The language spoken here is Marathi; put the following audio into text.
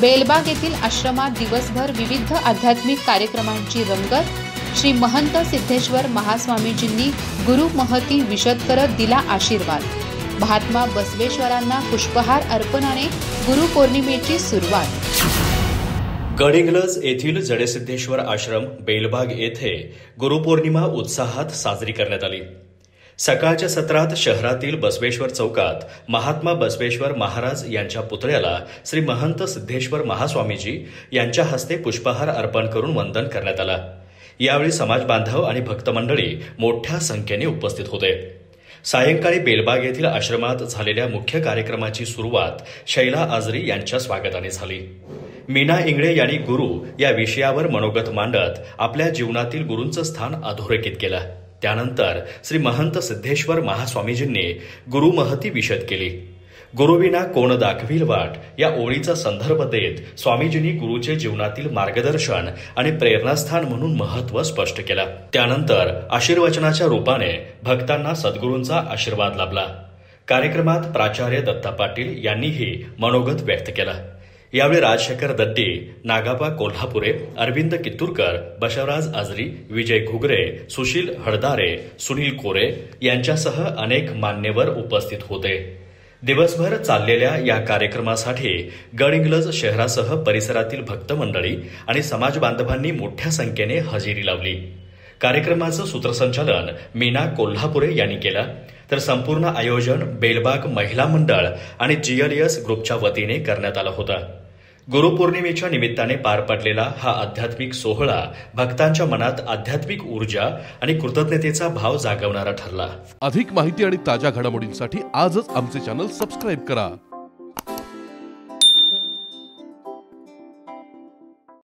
बेलबाग येथील आश्रमात दिवसभर विविध आध्यात्मिक कार्यक्रमांची रंगत। श्री महंत सिद्धेश्वर महास्वामीजींनी गुरु महती विशद करत दिला आशीर्वाद। महात्मा बसवेश्वरांना पुष्पहार अर्पणाने गुरुपौर्णिमेची सुरुवात। गडिंग्लज येथील जडेसिद्धेश्वर आश्रम बेलबाग येथे गुरुपौर्णिमा उत्साहात साजरी करण्यात आली। सकाळच्या सत्रात शहरातील बसवेश्वर चौकात महात्मा बसवेश्वर महाराज यांच्या पुतळ्याला श्री महंत सिद्धेश्वर महास्वामीजी यांच्या हस्ते पुष्पहार अर्पण करून वंदन करण्यात आला। यावेळी समाज बांधव आणि भक्त मंडळी मोठ्या संख्येने उपस्थित होते। सायंकाळी बेलबाग येथील आश्रमात झालेल्या मुख्य कार्यक्रमाची सुरुवात शैला आजरी यांच्या स्वागताने झाली। मीना इंगळे यांनी गुरु या विषयावर मनोगत मांडत आपल्या जीवनातील गुरूंचं स्थान अधोरेखित केलं। त्यानंतर श्री महंत सिद्धेश्वर महास्वामीजींनी गुरु महती विशद केली। गुरुविना कोण दाखवील वाट या ओळीचा संदर्भ देत स्वामीजींनी गुरुचे जीवनातील मार्गदर्शन आणि प्रेरणास्थान म्हणून महत्त्व स्पष्ट केलं। त्यानंतर आशीर्वचनाच्या रूपाने भक्तांना सद्गुरूंचा आशीर्वाद लाभला। कार्यक्रमात प्राचार्य दत्ता पाटील यांनीही मनोगत व्यक्त केलं। यावेळी राजशेखर दड्डी, नागाबा कोल्हापुरे, अरविंद कित्तूरकर, बशवराज आजरी, विजय घुगरे, सुशील हळदारे, सुनील कोरे यांच्यासह अनेक मान्यवर उपस्थित होते। दिवसभर चाललेल्या या कार्यक्रमासाठी गडिंग्लज शहरासह परिसरातील भक्त मंडळी आणि समाज बांधवांनी मोठ्या संख्येने हजेरी लावली। कार्यक्रमाचं सूत्रसंचालन मीना कोल्हापुरे यांनी केलं, तर संपूर्ण आयोजन बेलबाग महिला मंडळ आणि GLS ग्रुपच्या वतीने करण्यात आलं होतं। गुरुपौर्णिमेच्या निमित्ताने पार पडलेला हा आध्यात्मिक सोहळा भक्तांच्या मनात आध्यात्मिक ऊर्जा आणि कृतज्ञतेचा भाव जागवणारा ठरला। अधिक माहिती आणि ताज्या घडामोडींसाठी आजच आमचे चॅनल सबस्क्राइब करा।